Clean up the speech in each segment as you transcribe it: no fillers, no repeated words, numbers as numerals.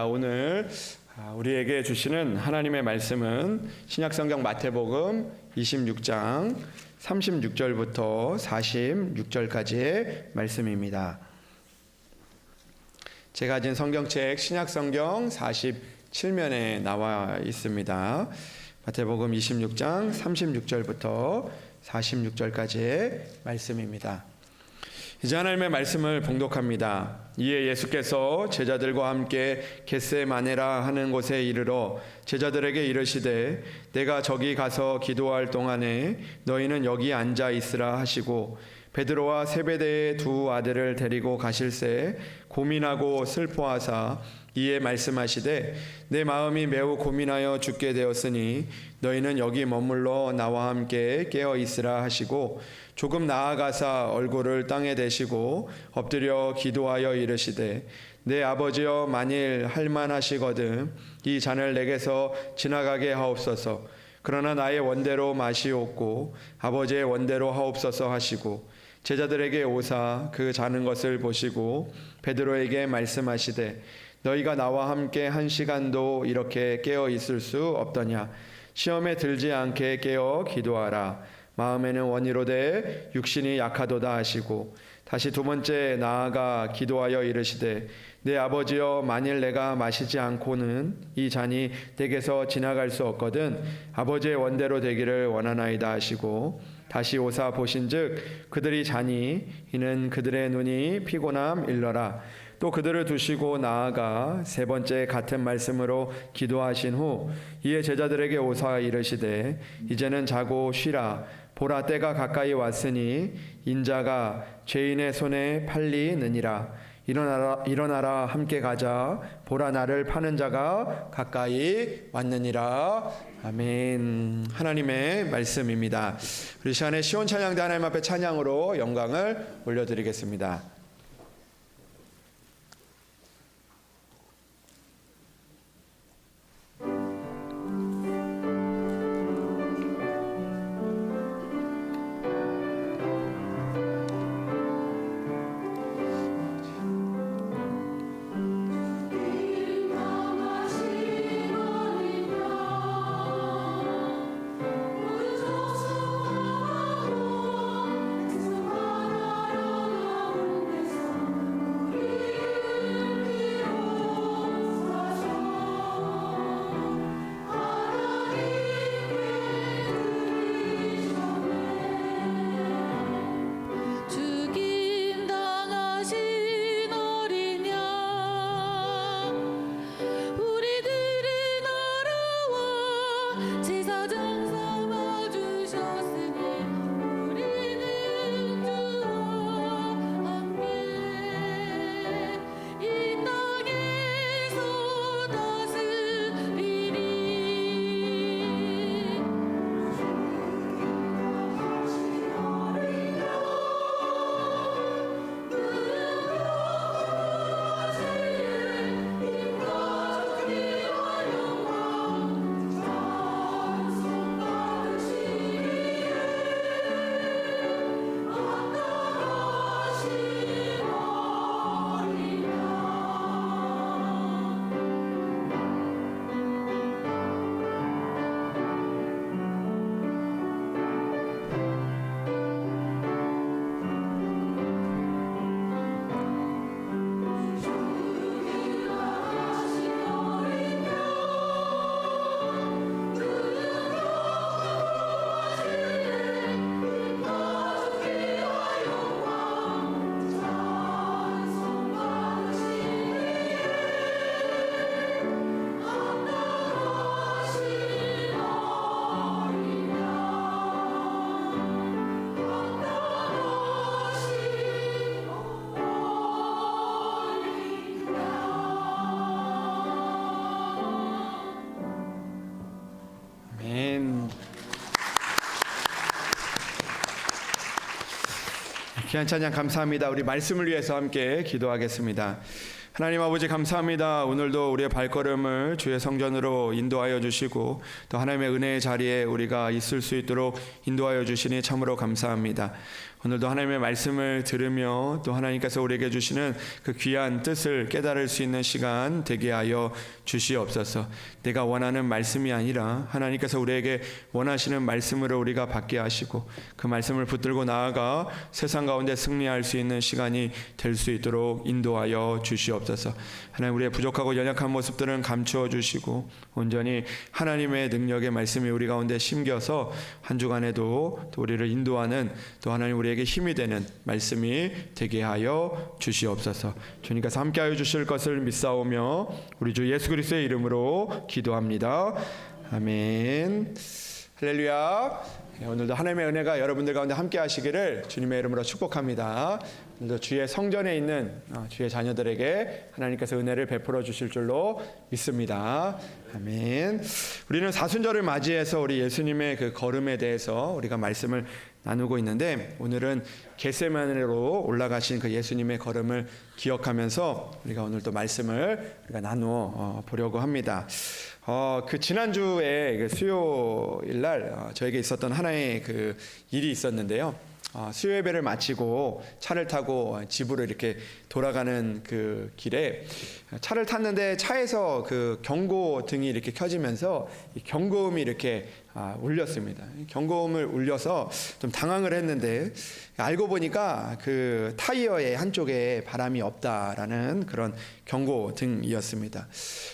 오늘 우리에게 주시는 하나님의 말씀은 신약성경 마태복음 26장 36절부터 46절까지의 말씀입니다. 제가 가진 성경책 신약성경 47면에 나와 있습니다. 마태복음 26장 36절부터 46절까지의 말씀입니다. 이제 하나님의 말씀을 봉독합니다. 이에 예수께서 제자들과 함께 겟세마네라 하는 곳에 이르러 제자들에게 이르시되 내가 저기 가서 기도할 동안에 너희는 여기 앉아 있으라 하시고 베드로와 세베대의 두 아들을 데리고 가실새 고민하고 슬퍼하사 이에 말씀하시되 내 마음이 매우 고민하여 죽게 되었으니 너희는 여기 머물러 나와 함께 깨어 있으라 하시고 조금 나아가사 얼굴을 땅에 대시고 엎드려 기도하여 이르시되 내 아버지여 만일 할만하시거든 이 잔을 내게서 지나가게 하옵소서. 그러나 나의 원대로 마시옵고 아버지의 원대로 하옵소서 하시고 제자들에게 오사 그 자는 것을 보시고 베드로에게 말씀하시되 너희가 나와 함께 한 시간도 이렇게 깨어 있을 수 없더냐. 시험에 들지 않게 깨어 기도하라. 마음에는 원이로되 육신이 약하도다 하시고 다시 두 번째 나아가 기도하여 이르시되 내 아버지여 만일 내가 마시지 않고는 이 잔이 내게서 지나갈 수 없거든 아버지의 원대로 되기를 원하나이다 하시고 다시 오사 보신즉 그들이 자니 이는 그들의 눈이 피곤함 일러라. 또 그들을 두시고 나아가 세 번째 같은 말씀으로 기도하신 후 이에 제자들에게 오사 이르시되 이제는 자고 쉬라. 보라 때가 가까이 왔으니 인자가 죄인의 손에 팔리느니라. 일어나라 함께 가자. 보라 나를 파는 자가 가까이 왔느니라. 아멘. 하나님의 말씀입니다. 우리 시간에 시온 찬양대 하나님 앞에 찬양으로 영광을 올려드리겠습니다. 귀한 찬양 감사합니다. 우리 말씀을 위해서 함께 기도하겠습니다. 하나님 아버지 감사합니다. 오늘도 우리의 발걸음을 주의 성전으로 인도하여 주시고 또 하나님의 은혜의 자리에 우리가 있을 수 있도록 인도하여 주시니 참으로 감사합니다. 오늘도 하나님의 말씀을 들으며 또 하나님께서 우리에게 주시는 그 귀한 뜻을 깨달을 수 있는 시간 되게 하여 주시옵소서. 내가 원하는 말씀이 아니라 하나님께서 우리에게 원하시는 말씀으로 우리가 받게 하시고 그 말씀을 붙들고 나아가 세상 가운데 승리할 수 있는 시간이 될 수 있도록 인도하여 주시옵소서. 하나님, 우리의 부족하고 연약한 모습들은 감추어 주시고 온전히 하나님의 능력의 말씀이 우리 가운데 심겨서 한 주간에도 또 우리를 인도하는, 또 하나님 우리에게 힘이 되는 말씀이 되게 하여 주시옵소서. 주님께서 함께하여 주실 것을 믿사오며 우리 주 예수 그리스도의 이름으로 기도합니다. 아멘. 할렐루야. 오늘도 하나님의 은혜가 여러분들 가운데 함께 하시기를 주님의 이름으로 축복합니다. 오늘도 주의 성전에 있는 주의 자녀들에게 하나님께서 은혜를 베풀어 주실 줄로 믿습니다. 아멘. 우리는 사순절을 맞이해서 우리 예수님의 그 걸음에 대해서 우리가 말씀을 나누고 있는데, 오늘은 겟세마네로 올라가신 그 예수님의 걸음을 기억하면서 우리가 오늘 또 말씀을 우리가 나누어 보려고 합니다. 그 지난주에 그 수요일 날 저에게 있었던 하나의 그 일이 있었는데요. 수요 예배를 마치고 차를 타고 집으로 이렇게 돌아가는 그 길에 차를 탔는데 차에서 그 경고등이 이렇게 켜지면서 이 경고음이 이렇게 울렸습니다. 경고음을 울려서 좀 당황을 했는데 알고 보니까 그 타이어의 한쪽에 바람이 없다라는 그런 경고등이었습니다.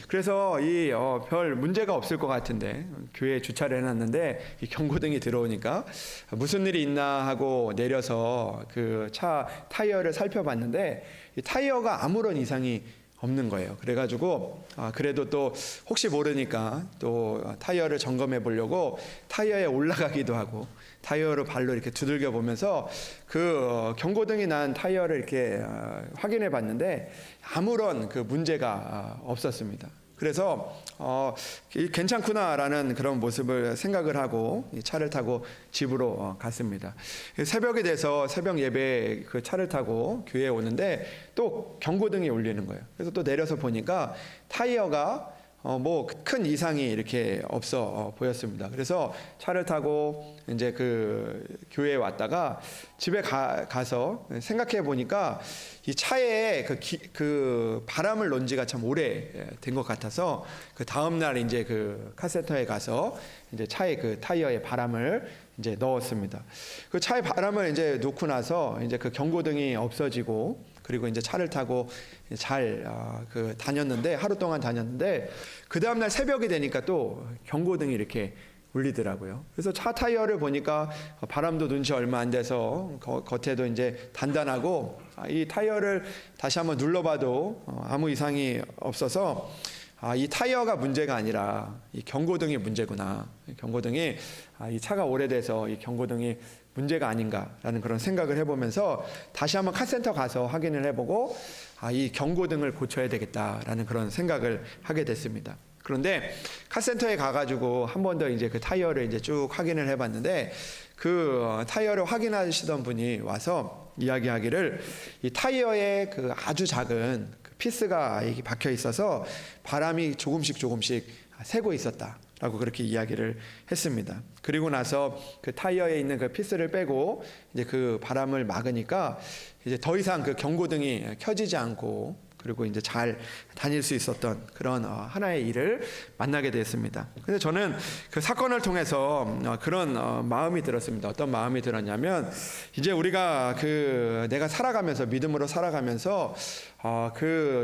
그래서 이 별 문제가 없을 것 같은데 교회에 주차를 해놨는데 이 경고등이 들어오니까 무슨 일이 있나 하고 내려서 그 차 타이어를 살펴봤는데 이 타이어가 아무런 이상이 없는 거예요. 그래가지고 그래도 또 혹시 모르니까 또 타이어를 점검해 보려고 타이어에 올라가기도 하고 타이어로 발로 이렇게 두들겨 보면서 그 경고등이 난 타이어를 이렇게 확인해 봤는데 아무런 그 문제가 없었습니다. 그래서 괜찮구나라는 그런 모습을 생각을 하고 차를 타고 집으로 갔습니다. 새벽이 돼서 새벽 예배 그 차를 타고 교회에 오는데 또 경고등이 울리는 거예요. 그래서 또 내려서 보니까 타이어가 뭐 큰 이상이 이렇게 없어 보였습니다. 그래서 차를 타고 이제 그 교회에 왔다가 집에 가서 생각해 보니까 이 차에 그 바람을 놓은 지가 참 오래 된 것 같아서 그 다음 날 이제 그 카센터에 가서 이제 차에 그 타이어에 바람을 이제 넣었습니다. 그 차에 바람을 이제 놓고 나서 이제 그 경고등이 없어지고 그리고 이제 차를 타고 잘 다녔는데 하루 동안 다녔는데 그 다음 날 새벽이 되니까 또 경고등이 이렇게 울리더라고요. 그래서 차 타이어를 보니까 바람도 눈치 얼마 안 돼서 겉에도 이제 단단하고 이 타이어를 다시 한번 눌러봐도 아무 이상이 없어서 이 타이어가 문제가 아니라 이 경고등이 문제구나. 경고등이 이 차가 오래돼서 이 경고등이 문제가 아닌가라는 그런 생각을 해보면서 다시 한번 카센터 가서 확인을 해보고 이 경고등을 고쳐야 되겠다라는 그런 생각을 하게 됐습니다. 그런데 카센터에 가가지고 한 번 더 이제 그 타이어를 이제 쭉 확인을 해봤는데 그 타이어를 확인하시던 분이 와서 이야기하기를 이 타이어에 그 아주 작은 그 피스가 박혀 있어서 바람이 조금씩 새고 있었다라고 그렇게 이야기를 했습니다. 그리고 나서 그 타이어에 있는 그 피스를 빼고 이제 그 바람을 막으니까 이제 더 이상 그 경고등이 켜지지 않고 그리고 이제 잘 다닐 수 있었던 그런 하나의 일을 만나게 됐습니다. 근데 저는 그 사건을 통해서 그런 마음이 들었습니다. 어떤 마음이 들었냐면 이제 우리가 내가 살아가면서 믿음으로 살아가면서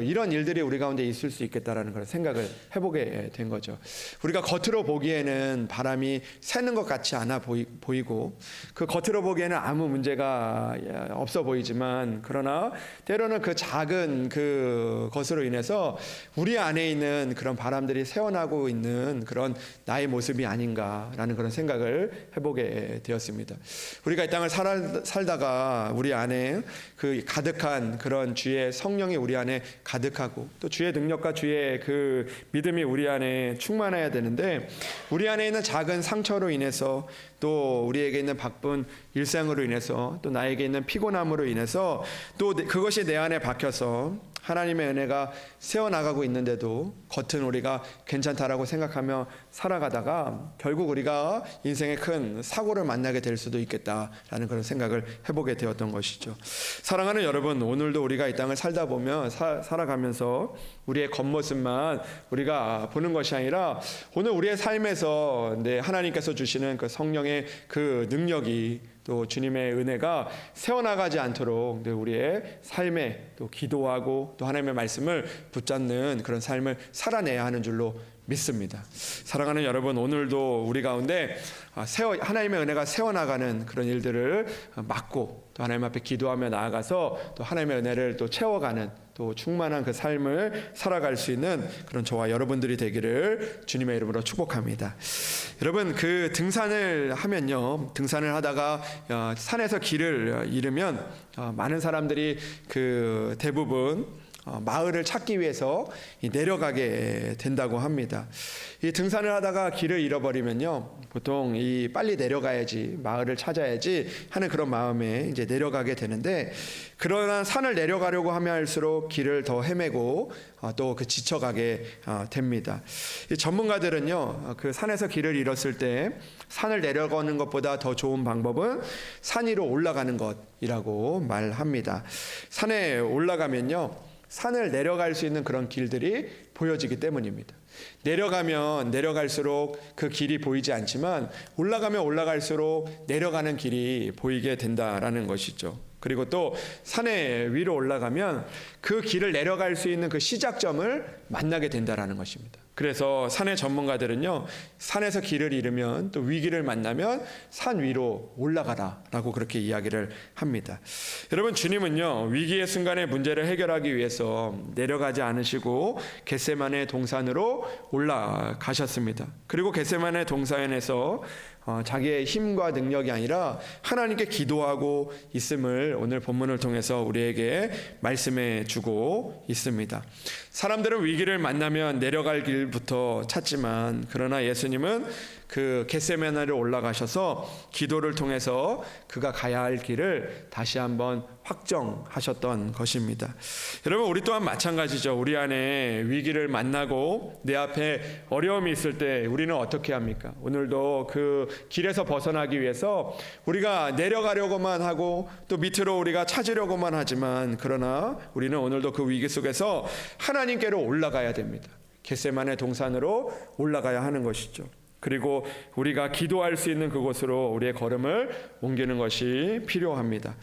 이런 일들이 우리 가운데 있을 수 있겠다라는 그런 생각을 해보게 된 거죠. 우리가 겉으로 보기에는 바람이 새는 것 같지 않아 보이고 그 겉으로 보기에는 아무 문제가 없어 보이지만 그러나 때로는 그 작은 것으로 인해서 우리 안에 있는 그런 바람들이 새어나고 있는 그런 나의 모습이 아닌가라는 그런 생각을 해보게 되었습니다. 우리가 이 땅을 살다가 우리 안에 그 가득한 그런 주의 성령이 우리 안에 가득하고 또 주의 능력과 주의 그 믿음이 우리 안에 충만해야 되는데 우리 안에 있는 작은 상처로 인해서 또 우리에게 있는 바쁜 일상으로 인해서 또 나에게 있는 피곤함으로 인해서 또 그것이 내 안에 박혀서 하나님의 은혜가 새어나가고 있는데도 겉은 우리가 괜찮다라고 생각하며 살아가다가 결국 우리가 인생의 큰 사고를 만나게 될 수도 있겠다라는 그런 생각을 해보게 되었던 것이죠. 사랑하는 여러분, 오늘도 우리가 이 땅을 살다 보면 살아가면서 우리의 겉모습만 우리가 보는 것이 아니라 오늘 우리의 삶에서 하나님께서 주시는 그 성령의 그 능력이 또 주님의 은혜가 새어나가지 않도록 우리의 삶에 또 기도하고 또 하나님의 말씀을 붙잡는 그런 삶을 살아내야 하는 줄로 믿습니다. 사랑하는 여러분, 오늘도 우리 가운데 하나님의 은혜가 새어나가는 그런 일들을 막고 또 하나님 앞에 기도하며 나아가서 또 하나님의 은혜를 또 채워가는 또 충만한 그 삶을 살아갈 수 있는 그런 저와 여러분들이 되기를 주님의 이름으로 축복합니다. 여러분, 그 등산을 하면요, 등산을 하다가 산에서 길을 잃으면 많은 사람들이 그 대부분 마을을 찾기 위해서 내려가게 된다고 합니다. 이 등산을 하다가 길을 잃어버리면요, 보통 빨리 내려가야지, 마을을 찾아야지 하는 그런 마음에 이제 내려가게 되는데, 그러나 산을 내려가려고 하면 할수록 길을 더 헤매고 또 그 지쳐가게 됩니다. 이 전문가들은요, 그 산에서 길을 잃었을 때 산을 내려가는 것보다 더 좋은 방법은 산 위로 올라가는 것이라고 말합니다. 산에 올라가면요, 산을 내려갈 수 있는 그런 길들이 보여지기 때문입니다. 내려가면 내려갈수록 그 길이 보이지 않지만 올라가면 올라갈수록 내려가는 길이 보이게 된다라는 것이죠. 그리고 또 산에 위로 올라가면 그 길을 내려갈 수 있는 그 시작점을 만나게 된다라는 것입니다. 그래서 산의 전문가들은요, 산에서 길을 잃으면 또 위기를 만나면 산 위로 올라가라라고 그렇게 이야기를 합니다. 여러분, 주님은요, 위기의 순간에 문제를 해결하기 위해서 내려가지 않으시고 겟세마네 동산으로 올라가셨습니다. 그리고 겟세마네 동산에서 자기의 힘과 능력이 아니라 하나님께 기도하고 있음을 오늘 본문을 통해서 우리에게 말씀해 주고 있습니다. 사람들은 위기를 만나면 내려갈 길부터 찾지만, 그러나 예수님은 그 겟세마네로 올라가셔서 기도를 통해서 그가 가야 할 길을 다시 한번 확정하셨던 것입니다. 여러분, 우리 또한 마찬가지죠. 우리 안에 위기를 만나고 내 앞에 어려움이 있을 때 우리는 어떻게 합니까? 오늘도 그 길에서 벗어나기 위해서 우리가 내려가려고만 하고 또 밑으로 우리가 찾으려고만 하지만, 그러나 우리는 오늘도 그 위기 속에서 하나님께로 올라가야 됩니다. 겟세마네 동산으로 올라가야 하는 것이죠. 그리고 우리가 기도할 수 있는 그곳으로 우리의 걸음을 옮기는 것이 필요합니다.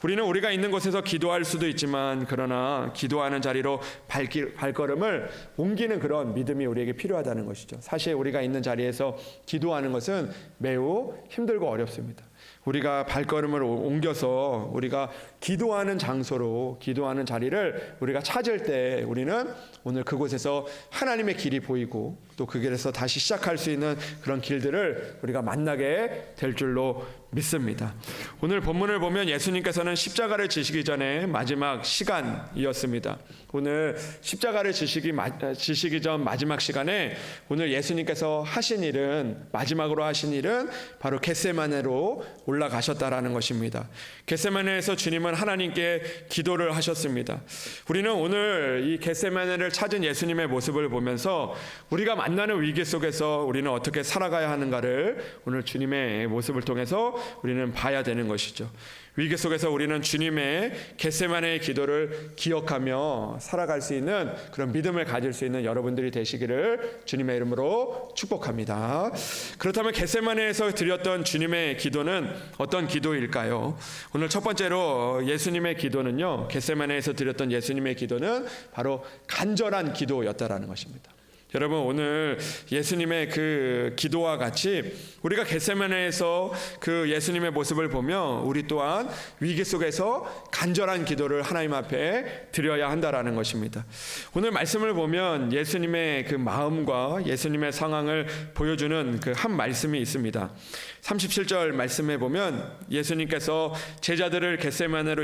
우리는 우리가 있는 곳에서 기도할 수도 있지만, 그러나 기도하는 자리로 발걸음을 옮기는 그런 믿음이 우리에게 필요하다는 것이죠. 사실 우리가 있는 자리에서 기도하는 것은 매우 힘들고 어렵습니다. 우리가 발걸음을 옮겨서 우리가 기도하는 장소로, 기도하는 자리를 우리가 찾을 때 우리는 오늘 그곳에서 하나님의 길이 보이고 또 그 길에서 다시 시작할 수 있는 그런 길들을 우리가 만나게 될 줄로 믿습니다. 오늘 본문을 보면 예수님께서는 십자가를 지시기 전에 마지막 시간이었습니다. 오늘 십자가를 지시기 전 마지막 시간에 오늘 예수님께서 하신 일은, 마지막으로 하신 일은 바로 겟세마네로 올라가셨다라는 것입니다. 겟세마네에서 주님은 하나님께 기도를 하셨습니다. 우리는 오늘 이 겟세마네를 찾은 예수님의 모습을 보면서 우리가 만나는 위기 속에서 우리는 어떻게 살아가야 하는가를 오늘 주님의 모습을 통해서 우리는 봐야 되는 것이죠. 위기 속에서 우리는 주님의 겟세마네의 기도를 기억하며 살아갈 수 있는 그런 믿음을 가질 수 있는 여러분들이 되시기를 주님의 이름으로 축복합니다. 그렇다면 겟세마네에서 드렸던 주님의 기도는 어떤 기도일까요? 오늘 첫 번째로 예수님의 기도는요, 겟세마네에서 드렸던 예수님의 기도는 바로 간절한 기도였다라는 것입니다. 여러분, 오늘 예수님의 그 기도와 같이 우리가 겟세마네에서 그 예수님의 모습을 보며 우리 또한 위기 속에서 간절한 기도를 하나님 앞에 드려야 한다라는 것입니다. 오늘 말씀을 보면 예수님의 그 마음과 예수님의 상황을 보여주는 그 한 말씀이 있습니다. 37절 말씀해 보면 예수님께서 제자들을 겟세마네로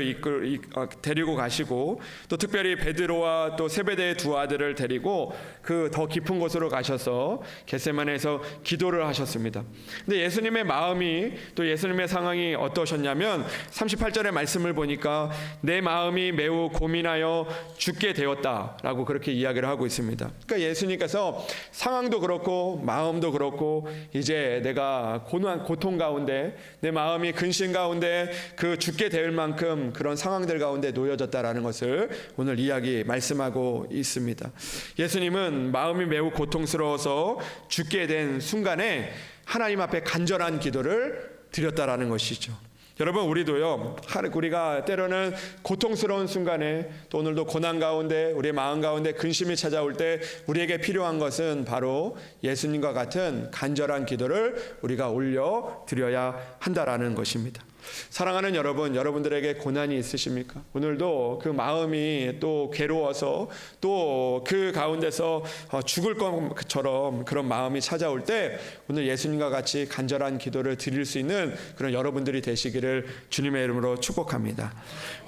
데리고 가시고 또 특별히 베드로와 또 세베대의 두 아들을 데리고 그 더 깊은 곳으로 가셔서 겟세마네에서 기도를 하셨습니다. 근데 예수님의 마음이 또 예수님의 상황이 어떠셨냐면 38절의 말씀을 보니까 내 마음이 매우 고민하여 죽게 되었다라고 그렇게 이야기를 하고 있습니다. 그러니까 예수님께서 상황도 그렇고 마음도 그렇고 이제 내가 고통 가운데 내 마음이 근심 가운데 그 죽게 될 만큼 그런 상황들 가운데 놓여졌다라는 것을 오늘 이야기 말씀하고 있습니다. 예수님은 마음이 매우 고통스러워서 죽게 된 순간에 하나님 앞에 간절한 기도를 드렸다라는 것이죠. 여러분, 우리도요, 우리가 때로는 고통스러운 순간에 또 오늘도 고난 가운데 우리의 마음 가운데 근심이 찾아올 때 우리에게 필요한 것은 바로 예수님과 같은 간절한 기도를 우리가 올려 드려야 한다라는 것입니다. 사랑하는 여러분, 여러분들에게 고난이 있으십니까? 오늘도 그 마음이 또 괴로워서 또 그 가운데서 죽을 것처럼 그런 마음이 찾아올 때 오늘 예수님과 같이 간절한 기도를 드릴 수 있는 그런 여러분들이 되시기를 주님의 이름으로 축복합니다.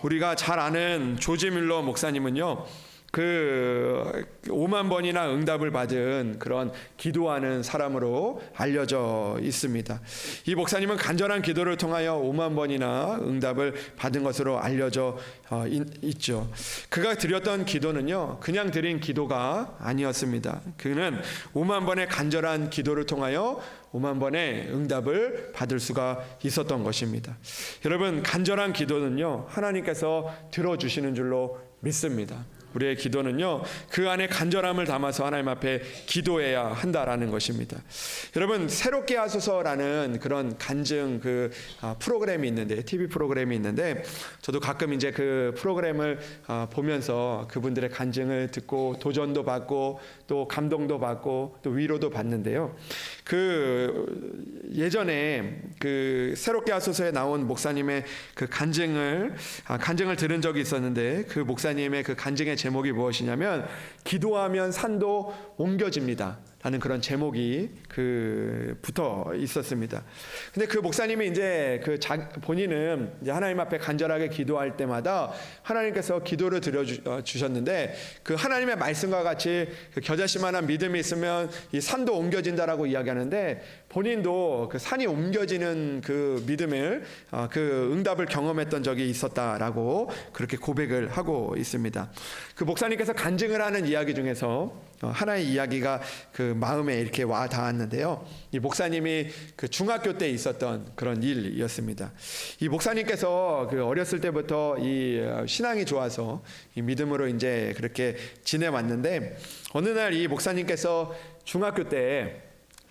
우리가 잘 아는 조지 뮬러 목사님은요, 그 5만 번이나 응답을 받은 그런 기도하는 사람으로 알려져 있습니다. 이 목사님은 간절한 기도를 통하여 5만 번이나 응답을 받은 것으로 알려져 있죠. 그가 드렸던 기도는요, 그냥 드린 기도가 아니었습니다. 그는 5만 번의 간절한 기도를 통하여 5만 번의 응답을 받을 수가 있었던 것입니다. 여러분, 간절한 기도는요, 하나님께서 들어주시는 줄로 믿습니다. 우리의 기도는요, 그 안에 간절함을 담아서 하나님 앞에 기도해야 한다라는 것입니다. 여러분, 새롭게 하소서라는 그런 간증 프로그램이 있는데, TV 프로그램이 있는데, 저도 가끔 이제 그 프로그램을 보면서 그분들의 간증을 듣고 도전도 받고 또 감동도 받고 또 위로도 받는데요. 예전에 그 새롭게 하소서에 나온 목사님의 그 간증을 들은 적이 있었는데, 그 목사님의 그 간증의 제목이 무엇이냐면 기도하면 산도 옮겨집니다 라는 그런 제목이 붙어 있었습니다. 근데 그 목사님이 이제 본인은 이제 하나님 앞에 간절하게 기도할 때마다 하나님께서 기도를 드려주셨는데, 그 하나님의 말씀과 같이 그 겨자씨만한 믿음이 있으면 이 산도 옮겨진다라고 이야기하는데, 본인도 그 산이 옮겨지는 그 믿음을 그 응답을 경험했던 적이 있었다라고 그렇게 고백을 하고 있습니다. 그 목사님께서 간증을 하는 이야기 중에서 하나의 이야기가 그 마음에 이렇게 와 닿았는데요. 이 목사님이 그 중학교 때 있었던 그런 일이었습니다. 이 목사님께서 그 어렸을 때부터 이 신앙이 좋아서 이 믿음으로 이제 그렇게 지내왔는데, 어느 날 이 목사님께서 중학교 때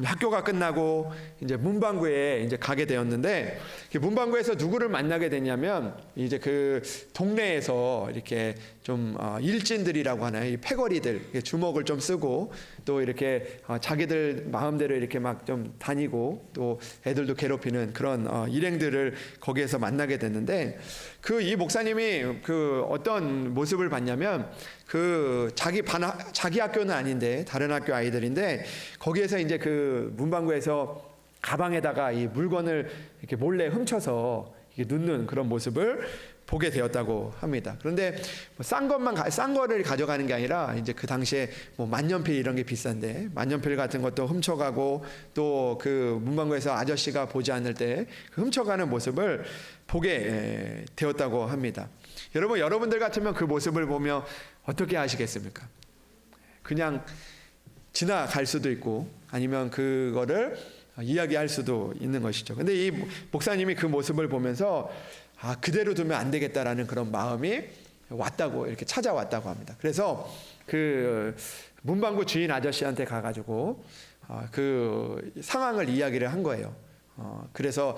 학교가 끝나고 이제 문방구에 이제 가게 되었는데, 문방구에서 누구를 만나게 되냐면 이제 그 동네에서 이렇게 좀 일진들이라고 하나요? 이 패거리들, 주먹을 좀 쓰고 또 이렇게 자기들 마음대로 이렇게 막 좀 다니고 또 애들도 괴롭히는 그런 일행들을 거기에서 만나게 됐는데, 이 목사님이 어떤 모습을 봤냐면 자기 학교는 아닌데 다른 학교 아이들인데, 거기에서 이제 그 문방구에서 가방에다가 이 물건을 이렇게 몰래 훔쳐서 이렇게 넣는 그런 모습을 보게 되었다고 합니다. 그런데 싼 거를 가져가는 게 아니라 이제 그 당시에 만년필 이런 게 비싼데 만년필 같은 것도 훔쳐가고 또 그 문방구에서 아저씨가 보지 않을 때 훔쳐가는 모습을 보게 되었다고 합니다. 여러분들 같으면 그 모습을 보며 어떻게 하시겠습니까? 그냥 지나갈 수도 있고 아니면 그거를 이야기할 수도 있는 것이죠. 근데 이 목사님이 그 모습을 보면서 그대로 두면 안 되겠다라는 그런 마음이 왔다고, 이렇게 찾아왔다고 합니다. 그래서 그 문방구 주인 아저씨한테 가가지고 그 상황을 이야기를 한 거예요. 그래서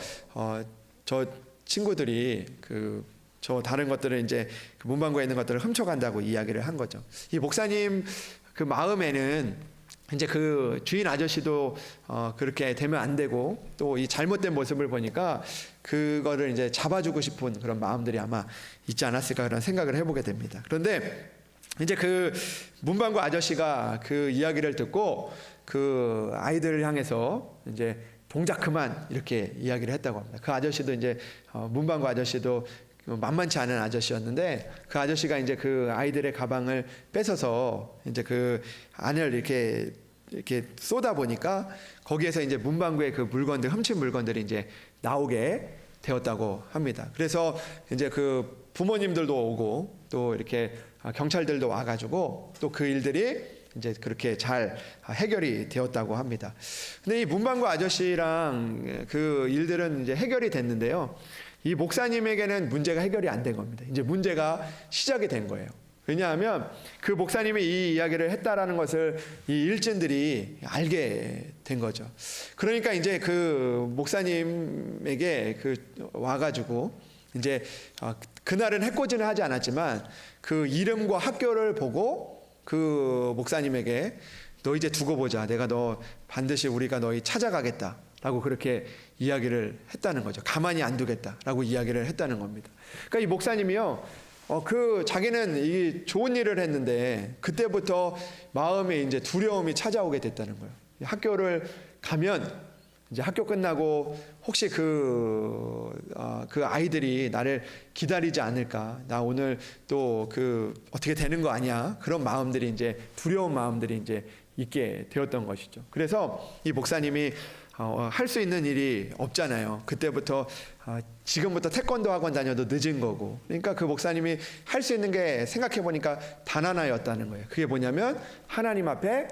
저 친구들이 저 다른 것들을 이제 그 문방구에 있는 것들을 훔쳐간다고 이야기를 한 거죠. 이 목사님 그 마음에는 이제 그 주인 아저씨도 그렇게 되면 안 되고 또 이 잘못된 모습을 보니까 그거를 이제 잡아주고 싶은 그런 마음들이 아마 있지 않았을까 그런 생각을 해보게 됩니다. 그런데 이제 그 문방구 아저씨가 그 이야기를 듣고 그 아이들을 향해서 이제 동작 그만 이렇게 이야기를 했다고 합니다. 그 아저씨도 이제 문방구 아저씨도 만만치 않은 아저씨였는데 그 아저씨가 이제 그 아이들의 가방을 뺏어서 이제 그 안을 이렇게 쏟아 보니까 거기에서 이제 문방구에 그 물건들, 훔친 물건들이 이제 나오게 되었다고 합니다. 그래서 이제 그 부모님들도 오고 또 이렇게 경찰들도 와가지고 또 그 일들이 이제 그렇게 잘 해결이 되었다고 합니다. 근데 이 문방구 아저씨랑 그 일들은 이제 해결이 됐는데요. 이 목사님에게는 문제가 해결이 안 된 겁니다. 이제 문제가 시작이 된 거예요. 왜냐하면 그 목사님이 이 이야기를 했다라는 것을 이 일진들이 알게 된 거죠. 그러니까 이제 그 목사님에게 와가지고 이제 그날은 해코지는 하지 않았지만 그 이름과 학교를 보고 그 목사님에게 너 이제 두고 보자. 내가 너 반드시 우리가 너희 찾아가겠다라고 그렇게 이야기를 했다는 거죠. 가만히 안 두겠다라고 이야기를 했다는 겁니다. 그러니까 이 목사님이요. 자기는 이 좋은 일을 했는데 그때부터 마음에 이제 두려움이 찾아오게 됐다는 거예요. 학교를 가면 이제 학교 끝나고 혹시 그 아이들이 나를 기다리지 않을까? 나 오늘 또 어떻게 되는 거 아니야? 그런 마음들이 이제 두려운 마음들이 이제 있게 되었던 것이죠. 그래서 이 목사님이 할 수 있는 일이 없잖아요. 그때부터 지금부터 태권도 학원 다녀도 늦은 거고. 그러니까 그 목사님이 할 수 있는 게 생각해 보니까 단 하나였다는 거예요. 그게 뭐냐면 하나님 앞에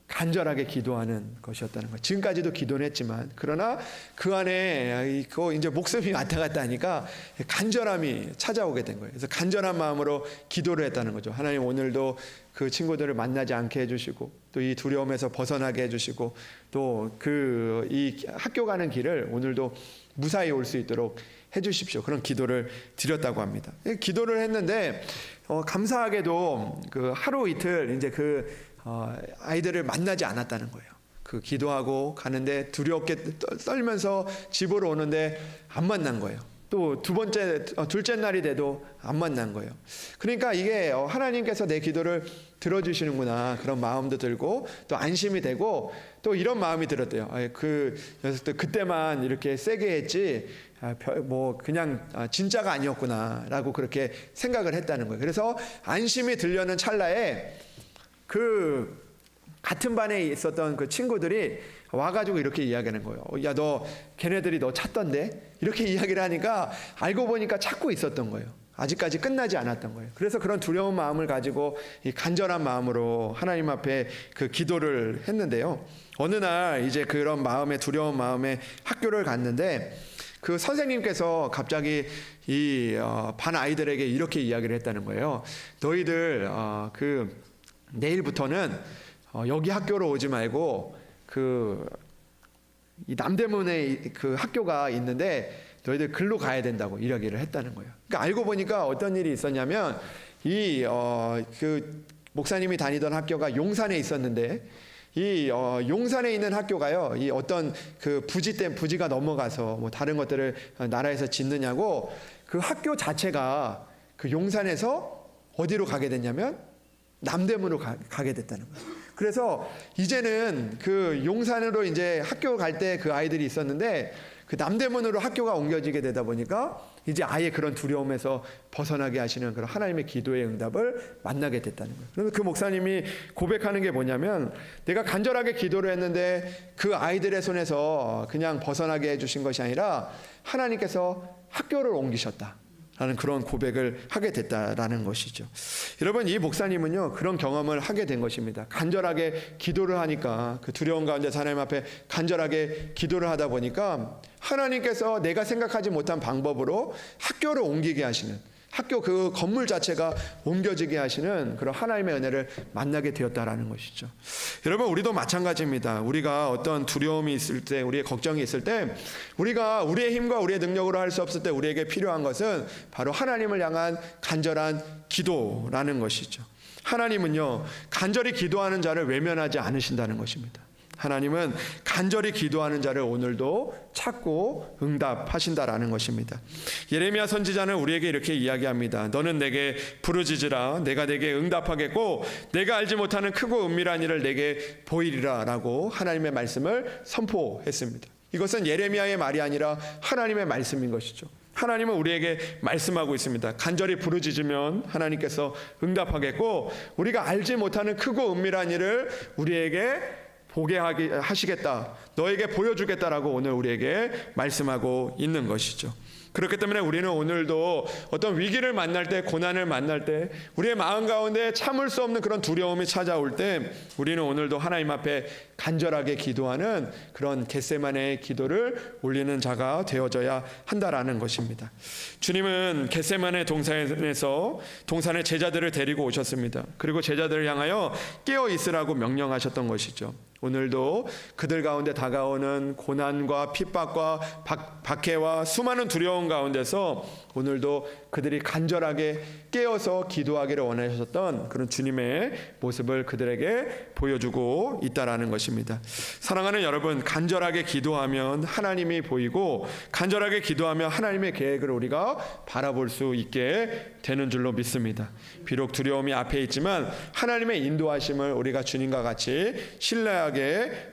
간절하게 기도하는 것이었다는 거예요. 지금까지도 기도는 했지만 그러나 그 안에 이제 목숨이 왔다 갔다 하니까 간절함이 찾아오게 된 거예요. 그래서 간절한 마음으로 기도를 했다는 거죠. 하나님 오늘도 그 친구들을 만나지 않게 해주시고 또 이 두려움에서 벗어나게 해주시고 또 이 학교 가는 길을 오늘도 무사히 올 수 있도록 해주십시오. 그런 기도를 드렸다고 합니다. 기도를 했는데 감사하게도 그 하루 이틀 이제 아이들을 만나지 않았다는 거예요. 기도하고 가는데 두렵게 떨면서 집으로 오는데 안 만난 거예요. 또 둘째 날이 돼도 안 만난 거예요. 그러니까 이게 하나님께서 내 기도를 들어주시는구나 그런 마음도 들고 또 안심이 되고 또 이런 마음이 들었대요. 그 녀석들 그때만 이렇게 세게 했지 그냥 진짜가 아니었구나라고 그렇게 생각을 했다는 거예요. 그래서 안심이 들려는 찰나에 같은 반에 있었던 그 친구들이 와가지고 이렇게 이야기하는 거예요. 야, 걔네들이 너 찾던데? 이렇게 이야기를 하니까 알고 보니까 찾고 있었던 거예요. 아직까지 끝나지 않았던 거예요. 그래서 그런 두려운 마음을 가지고 이 간절한 마음으로 하나님 앞에 기도를 했는데요. 어느 날 이제 그런 두려운 마음에 학교를 갔는데 그 선생님께서 갑자기 이 반 아이들에게 이렇게 이야기를 했다는 거예요. 너희들 내일부터는 여기 학교로 오지 말고 이 남대문에 학교가 있는데 너희들 글로 가야 된다고 이야기를 했다는 거예요. 그러니까 알고 보니까 어떤 일이 있었냐면 목사님이 다니던 학교가 용산에 있었는데 용산에 있는 학교가요. 이 어떤 부지가 넘어가서 다른 것들을 나라에서 짓느냐고 그 학교 자체가 용산에서 어디로 가게 됐냐면 남대문으로 가게 됐다는 거예요. 그래서 이제는 용산으로 이제 학교 갈 때 그 아이들이 있었는데 남대문으로 학교가 옮겨지게 되다 보니까 이제 아예 그런 두려움에서 벗어나게 하시는 그런 하나님의 기도의 응답을 만나게 됐다는 거예요. 그래서 그 목사님이 고백하는 게 뭐냐면 내가 간절하게 기도를 했는데 그 아이들의 손에서 그냥 벗어나게 해주신 것이 아니라 하나님께서 학교를 옮기셨다. 라는 그런 고백을 하게 됐다라는 것이죠. 여러분, 이 목사님은요 그런 경험을 하게 된 것입니다. 간절하게 기도를 하니까 두려움 가운데 하나님 앞에 간절하게 기도를 하다 보니까 하나님께서 내가 생각하지 못한 방법으로 학교를 옮기게 하시는, 학교 건물 자체가 옮겨지게 하시는 그런 하나님의 은혜를 만나게 되었다라는 것이죠. 여러분, 우리도 마찬가지입니다. 우리가 어떤 두려움이 있을 때, 우리의 걱정이 있을 때, 우리가 우리의 힘과 우리의 능력으로 할 수 없을 때 우리에게 필요한 것은 바로 하나님을 향한 간절한 기도라는 것이죠. 하나님은요 간절히 기도하는 자를 외면하지 않으신다는 것입니다. 하나님은 간절히 기도하는 자를 오늘도 찾고 응답하신다라는 것입니다. 예레미야 선지자는 우리에게 이렇게 이야기합니다. 너는 내게 부르짖으라. 내가 내게 응답하겠고 내가 알지 못하는 크고 은밀한 일을 내게 보이리라 라고 하나님의 말씀을 선포했습니다. 이것은 예레미야의 말이 아니라 하나님의 말씀인 것이죠. 하나님은 우리에게 말씀하고 있습니다. 간절히 부르짖으면 하나님께서 응답하겠고, 우리가 알지 못하는 크고 은밀한 일을 우리에게 보게 하시겠다, 너에게 보여주겠다라고 오늘 우리에게 말씀하고 있는 것이죠. 그렇기 때문에 우리는 오늘도 어떤 위기를 만날 때, 고난을 만날 때, 우리의 마음 가운데 참을 수 없는 그런 두려움이 찾아올 때, 우리는 오늘도 하나님 앞에 간절하게 기도하는 그런 겟세마네의 기도를 올리는 자가 되어져야 한다라는 것입니다. 주님은 겟세마네 동산에 제자들을 데리고 오셨습니다. 그리고 제자들을 향하여 깨어 있으라고 명령하셨던 것이죠. 오늘도 그들 가운데 다가오는 고난과 핍박과 박해와 수많은 두려움 가운데서 오늘도 그들이 간절하게 깨어서 기도하기를 원하셨던 그런 주님의 모습을 그들에게 보여주고 있다라는 것입니다. 사랑하는 여러분, 간절하게 기도하면 하나님이 보이고, 간절하게 기도하면 하나님의 계획을 우리가 바라볼 수 있게 되는 줄로 믿습니다. 비록 두려움이 앞에 있지만 하나님의 인도하심을 우리가 주님과 같이 신뢰하게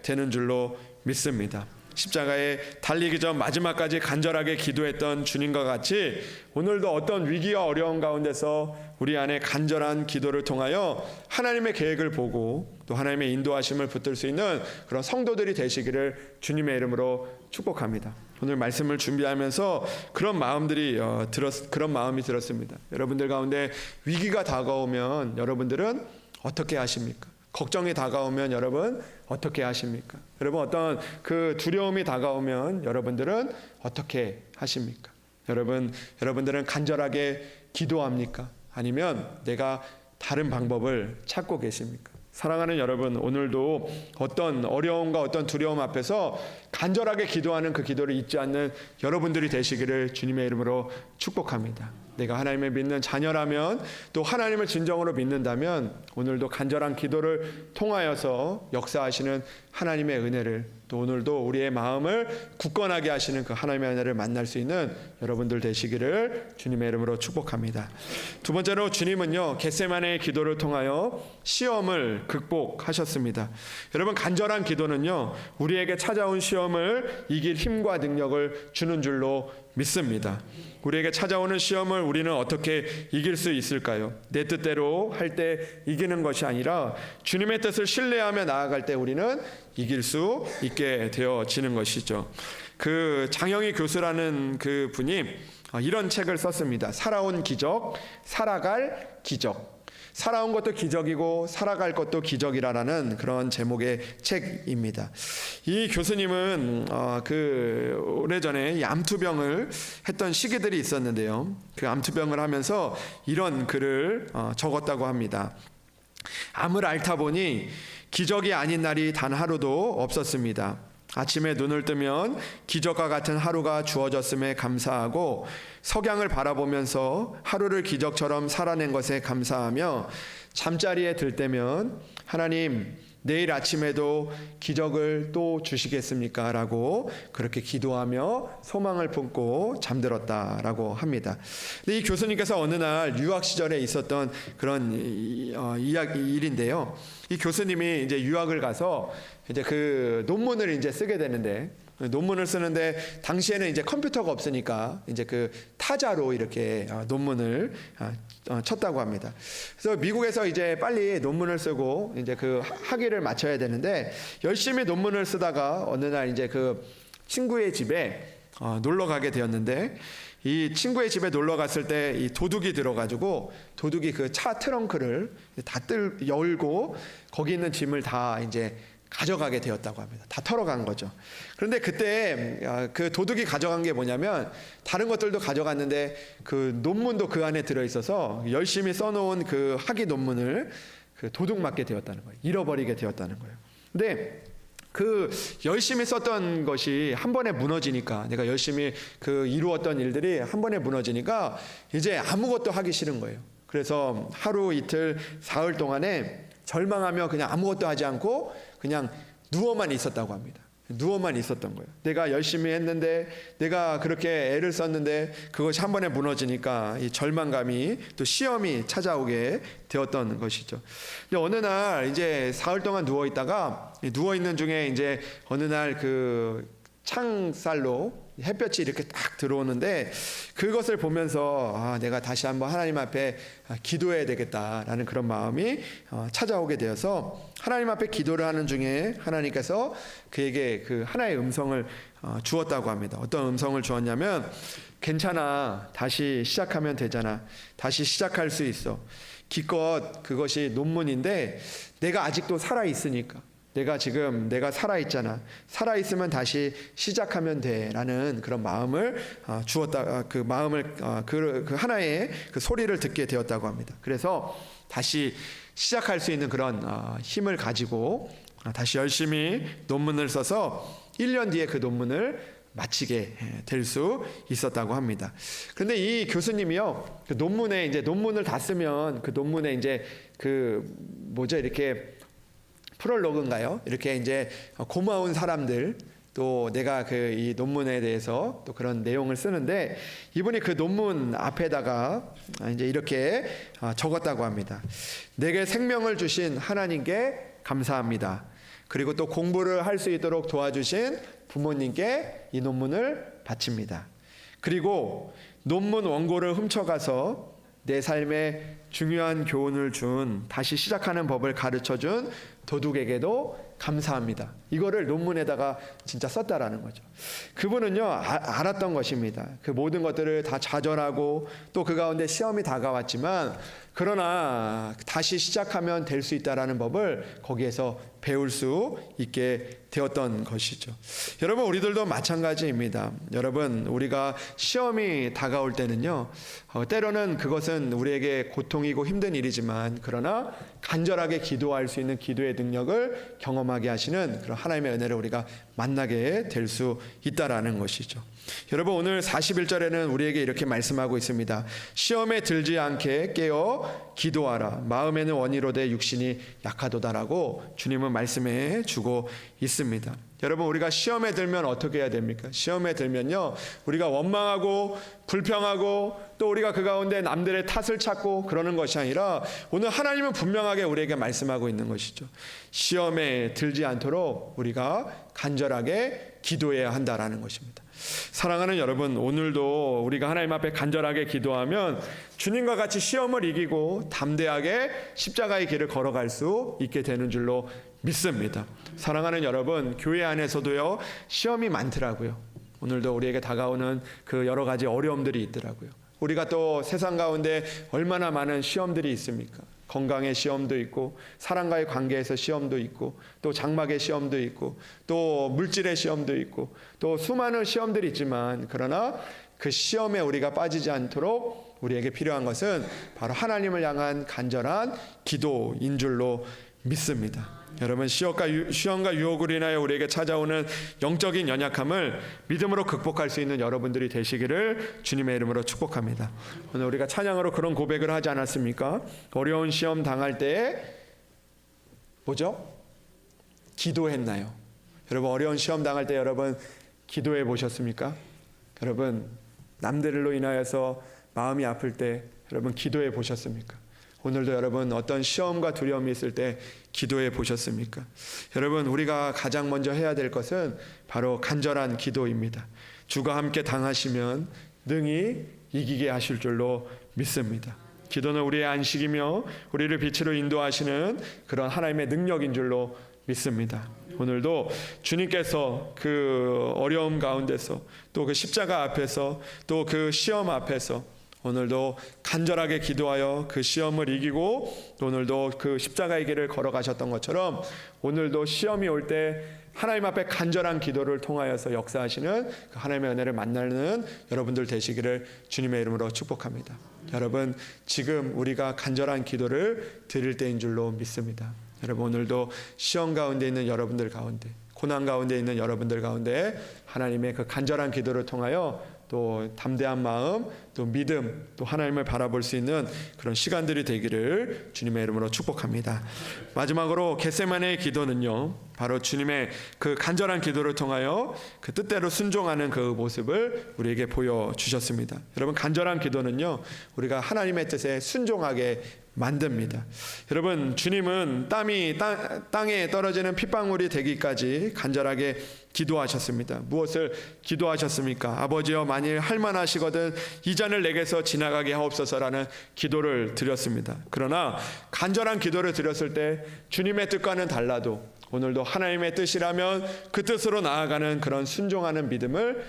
되는 줄로 믿습니다. 십자가에 달리기 전 마지막까지 간절하게 기도했던 주님과 같이 오늘도 어떤 위기와 어려움 가운데서 우리 안에 간절한 기도를 통하여 하나님의 계획을 보고 또 하나님의 인도하심을 붙들 수 있는 그런 성도들이 되시기를 주님의 이름으로 축복합니다. 오늘 말씀을 준비하면서 그런 마음이 들었습니다. 여러분들 가운데 위기가 다가오면 여러분들은 어떻게 하십니까? 걱정이 다가오면 여러분 어떻게 하십니까? 여러분 어떤 그 두려움이 다가오면 여러분들은 어떻게 하십니까? 여러분들은 간절하게 기도합니까? 아니면 내가 다른 방법을 찾고 계십니까? 사랑하는 여러분, 오늘도 어떤 어려움과 어떤 두려움 앞에서 간절하게 기도하는 그 기도를 잊지 않는 여러분들이 되시기를 주님의 이름으로 축복합니다. 내가 하나님을 믿는 자녀라면, 또 하나님을 진정으로 믿는다면 오늘도 간절한 기도를 통하여서 역사하시는 하나님의 은혜를, 또 오늘도 우리의 마음을 굳건하게 하시는 그 하나님의 은혜를 만날 수 있는 여러분들 되시기를 주님의 이름으로 축복합니다. 두 번째로 주님은요, 겟세마네의 기도를 통하여 시험을 극복하셨습니다. 여러분, 간절한 기도는요, 우리에게 찾아온 시험을 이길 힘과 능력을 주는 줄로 믿습니다. 우리에게 찾아오는 시험을 우리는 어떻게 이길 수 있을까요? 내 뜻대로 할 때 이기는 것이 아니라 주님의 뜻을 신뢰하며 나아갈 때 우리는 이길 수 있게 되어지는 것이죠. 그 장영희 교수라는 그 분이 이런 책을 썼습니다. 살아온 기적, 살아갈 기적. 살아온 것도 기적이고 살아갈 것도 기적이라는 그런 제목의 책입니다. 이 교수님은 오래전에 암투병을 했던 시기들이 있었는데요. 그 암투병을 하면서 이런 글을 적었다고 합니다. 암을 앓다 보니 기적이 아닌 날이 단 하루도 없었습니다. 아침에 눈을 뜨면 기적과 같은 하루가 주어졌음에 감사하고, 석양을 바라보면서 하루를 기적처럼 살아낸 것에 감사하며, 잠자리에 들 때면 하나님, 내일 아침에도 기적을 또 주시겠습니까? 라고 그렇게 기도하며 소망을 품고 잠들었다라고 합니다. 근데 이 교수님께서 어느 날 유학 시절에 있었던 그런 일인데요. 이 교수님이 이제 유학을 가서 이제 그 논문을 이제 쓰게 되는데, 논문을 쓰는데 당시에는 이제 컴퓨터가 없으니까 이제 그 타자로 이렇게 논문을 쳤다고 합니다. 그래서 미국에서 이제 빨리 논문을 쓰고 이제 그 학위를 마쳐야 되는데, 열심히 논문을 쓰다가 어느 날 이제 그 친구의 집에 놀러 가게 되었는데, 이 친구의 집에 놀러 갔을 때 이 도둑이 들어가지고, 도둑이 그 차 트렁크를 다 열고 거기 있는 짐을 다 이제 가져가게 되었다고 합니다. 다 털어간 거죠. 그런데 그때 그 도둑이 가져간 게 뭐냐면, 다른 것들도 가져갔는데 그 논문도 그 안에 들어있어서 열심히 써놓은 그 학위 논문을 그 도둑 맞게 되었다는 거예요. 잃어버리게 되었다는 거예요. 근데 그 열심히 썼던 것이 한 번에 무너지니까, 내가 열심히 그 이루었던 일들이 한 번에 무너지니까 이제 아무것도 하기 싫은 거예요. 그래서 하루 이틀 사흘 동안에 절망하며 그냥 아무것도 하지 않고 그냥 누워만 있었다고 합니다. 누워만 있었던 거예요. 내가 열심히 했는데, 내가 그렇게 애를 썼는데 그것이 한 번에 무너지니까 이 절망감이, 또 시험이 찾아오게 되었던 것이죠. 근데 어느 날 이제 사흘 동안 누워 있다가, 누워 있는 중에 이제 어느 날 그 창살로 햇볕이 이렇게 딱 들어오는데 그것을 보면서 내가 다시 한번 하나님 앞에 기도해야 되겠다라는 그런 마음이 찾아오게 되어서 하나님 앞에 기도를 하는 중에 하나님께서 그에게 그 하나의 음성을 주었다고 합니다. 어떤 음성을 주었냐면 괜찮아, 다시 시작하면 되잖아, 다시 시작할 수 있어, 기껏 그것이 논문인데 내가 아직도 살아있으니까, 내가 살아있잖아, 살아있으면 다시 시작하면 돼라는 그런 마음을 주었다. 그 마음을 그 하나의 그 소리를 듣게 되었다고 합니다. 그래서 다시 시작할 수 있는 그런 힘을 가지고 다시 열심히 논문을 써서 1년 뒤에 그 논문을 마치게 될 수 있었다고 합니다. 그런데 이 교수님이요, 그 논문에 이제 논문을 다 쓰면 그 논문에 이제 그 뭐죠, 이렇게 프롤로그인가요? 이렇게 이제 고마운 사람들, 또 내가 그 이 논문에 대해서 또 그런 내용을 쓰는데 이분이 그 논문 앞에다가 이제 이렇게 적었다고 합니다. 내게 생명을 주신 하나님께 감사합니다. 그리고 또 공부를 할 수 있도록 도와주신 부모님께 이 논문을 바칩니다. 그리고 논문 원고를 훔쳐가서 내 삶에 중요한 교훈을 준, 다시 시작하는 법을 가르쳐준 도둑에게도 감사합니다. 이거를 논문에다가 진짜 썼다라는 거죠. 그분은요, 알았던 것입니다. 그 모든 것들을 다 좌절하고 또 그 가운데 시험이 다가왔지만 그러나 다시 시작하면 될 수 있다라는 법을 거기에서 배울 수 있게 되었던 것이죠. 여러분, 우리들도 마찬가지입니다. 여러분, 우리가 시험이 다가올 때는요, 때로는 그것은 우리에게 고통이고 힘든 일이지만 그러나 간절하게 기도할 수 있는 기도의 능력을 경험하게 하시는 그런 하나님의 은혜를 우리가 만나게 될 수 있다라는 것이죠. 여러분, 오늘 41절에는 우리에게 이렇게 말씀하고 있습니다. 시험에 들지 않게 깨어 기도하라. 마음에는 원이로되 육신이 약하도다라고 주님은 말씀해 주고 있습니다. 여러분, 우리가 시험에 들면 어떻게 해야 됩니까? 시험에 들면요, 우리가 원망하고 불평하고 또 우리가 그 가운데 남들의 탓을 찾고 그러는 것이 아니라 오늘 하나님은 분명하게 우리에게 말씀하고 있는 것이죠. 시험에 들지 않도록 우리가 간절하게 기도해야 한다라는 것입니다. 사랑하는 여러분, 오늘도 우리가 하나님 앞에 간절하게 기도하면 주님과 같이 시험을 이기고 담대하게 십자가의 길을 걸어갈 수 있게 되는 줄로 믿습니다. 사랑하는 여러분, 교회 안에서도요, 시험이 많더라고요. 오늘도 우리에게 다가오는 그 여러 가지 어려움들이 있더라고요. 우리가 또 세상 가운데 얼마나 많은 시험들이 있습니까? 건강의 시험도 있고, 사람과의 관계에서 시험도 있고, 또 장막의 시험도 있고, 또 물질의 시험도 있고, 또 수많은 시험들이 있지만 그러나 그 시험에 우리가 빠지지 않도록 우리에게 필요한 것은 바로 하나님을 향한 간절한 기도인 줄로 믿습니다. 여러분, 시험과 유혹으로 인하여 우리에게 찾아오는 영적인 연약함을 믿음으로 극복할 수 있는 여러분들이 되시기를 주님의 이름으로 축복합니다. 오늘 우리가 찬양으로 그런 고백을 하지 않았습니까? 어려운 시험 당할 때에 뭐죠? 기도했나요? 여러분, 어려운 시험 당할 때 여러분 기도해 보셨습니까? 여러분, 남들로 인하여서 마음이 아플 때 여러분 기도해 보셨습니까? 오늘도 여러분 어떤 시험과 두려움이 있을 때 기도해 보셨습니까? 여러분, 우리가 가장 먼저 해야 될 것은 바로 간절한 기도입니다. 주가 함께 당하시면 능히 이기게 하실 줄로 믿습니다. 기도는 우리의 안식이며 우리를 빛으로 인도하시는 그런 하나님의 능력인 줄로 믿습니다. 오늘도 주님께서 그 어려움 가운데서 또 그 십자가 앞에서 또 그 시험 앞에서 오늘도 간절하게 기도하여 그 시험을 이기고 오늘도 그 십자가의 길을 걸어가셨던 것처럼 오늘도 시험이 올 때 하나님 앞에 간절한 기도를 통하여서 역사하시는 그 하나님의 은혜를 만나는 여러분들 되시기를 주님의 이름으로 축복합니다. 여러분, 지금 우리가 간절한 기도를 드릴 때인 줄로 믿습니다. 여러분, 오늘도 시험 가운데 있는 여러분들 가운데, 고난 가운데 있는 여러분들 가운데 하나님의 그 간절한 기도를 통하여 또 담대한 마음, 또 믿음, 또 하나님을 바라볼 수 있는 그런 시간들이 되기를 주님의 이름으로 축복합니다. 마지막으로 겟세마네의 기도는요, 바로 주님의 그 간절한 기도를 통하여 그 뜻대로 순종하는 그 모습을 우리에게 보여주셨습니다. 여러분, 간절한 기도는요, 우리가 하나님의 뜻에 순종하게 만듭니다. 여러분, 주님은 땀이 땅에 떨어지는 핏방울이 되기까지 간절하게 기도하셨습니다. 무엇을 기도하셨습니까? 아버지여, 만일 할만하시거든 이 잔을 내게서 지나가게 하옵소서라는 기도를 드렸습니다. 그러나 간절한 기도를 드렸을 때 주님의 뜻과는 달라도 오늘도 하나님의 뜻이라면 그 뜻으로 나아가는 그런 순종하는 믿음을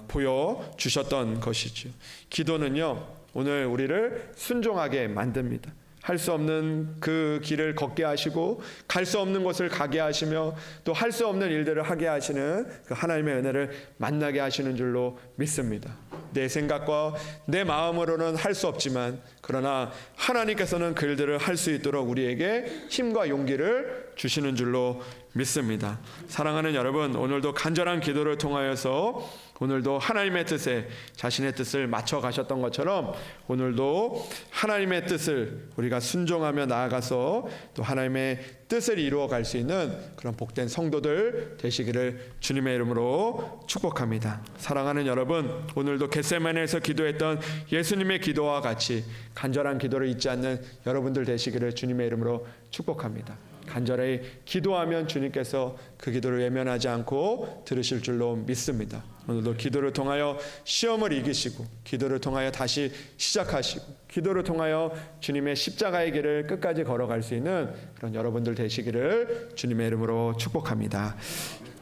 보여주셨던 것이죠. 기도는요, 오늘 우리를 순종하게 만듭니다. 할 수 없는 그 길을 걷게 하시고 갈 수 없는 곳을 가게 하시며 또 할 수 없는 일들을 하게 하시는 그 하나님의 은혜를 만나게 하시는 줄로 믿습니다. 내 생각과 내 마음으로는 할 수 없지만 그러나 하나님께서는 그 일들을 할 수 있도록 우리에게 힘과 용기를 주시는 줄로 믿습니다. 사랑하는 여러분, 오늘도 간절한 기도를 통하여서 오늘도 하나님의 뜻에 자신의 뜻을 맞춰 가셨던 것처럼 오늘도 하나님의 뜻을 우리가 순종하며 나아가서 또 하나님의 뜻을 이루어 갈 수 있는 그런 복된 성도들 되시기를 주님의 이름으로 축복합니다. 사랑하는 여러분, 오늘도 겟세마네에서 기도했던 예수님의 기도와 같이 간절한 기도를 잊지 않는 여러분들 되시기를 주님의 이름으로 축복합니다. 간절히 기도하면 주님께서 그 기도를 외면하지 않고 들으실 줄로 믿습니다. 오늘도 기도를 통하여 시험을 이기시고 기도를 통하여 다시 시작하시고 기도를 통하여 주님의 십자가의 길을 끝까지 걸어갈 수 있는 그런 여러분들 되시기를 주님의 이름으로 축복합니다.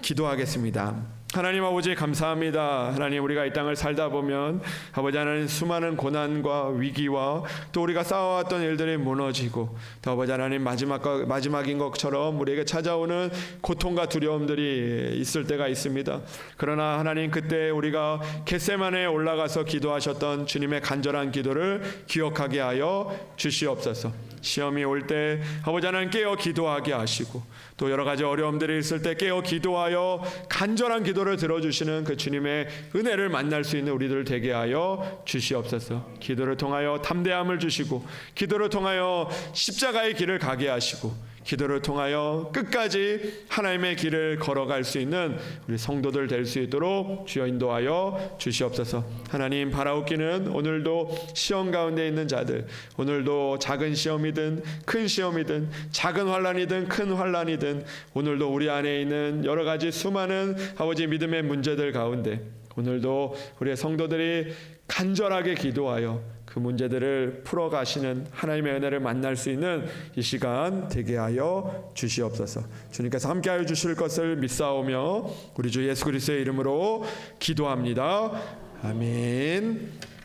기도하겠습니다. 하나님 아버지, 감사합니다. 하나님, 우리가 이 땅을 살다 보면 아버지 하나님, 수많은 고난과 위기와 또 우리가 쌓아왔던 일들이 무너지고 또 아버지 하나님, 마지막인 것처럼 우리에게 찾아오는 고통과 두려움들이 있을 때가 있습니다. 그러나 하나님, 그때 우리가 겟세마네에 올라가서 기도하셨던 주님의 간절한 기도를 기억하게 하여 주시옵소서. 시험이 올 때 아버지 하나님 깨어 기도하게 하시고 또 여러 가지 어려움들이 있을 때 깨어 기도하여 간절한 기도를 들어주시는 그 주님의 은혜를 만날 수 있는 우리들 되게 하여 주시옵소서. 기도를 통하여 담대함을 주시고 기도를 통하여 십자가의 길을 가게 하시고 기도를 통하여 끝까지 하나님의 길을 걸어갈 수 있는 우리 성도들 될 수 있도록 주여 인도하여 주시옵소서. 하나님, 바라옵기는 오늘도 시험 가운데 있는 자들, 오늘도 작은 시험이든 큰 시험이든 작은 환난이든 큰 환난이든 오늘도 우리 안에 있는 여러 가지 수많은 아버지 믿음의 문제들 가운데 오늘도 우리의 성도들이 간절하게 기도하여 그 문제들을 풀어가시는 하나님의 은혜를 만날 수 있는 이 시간 되게 하여 주시옵소서. 주님께서 함께하여 주실 것을 믿사오며 우리 주 예수 그리스도의 이름으로 기도합니다. 아멘.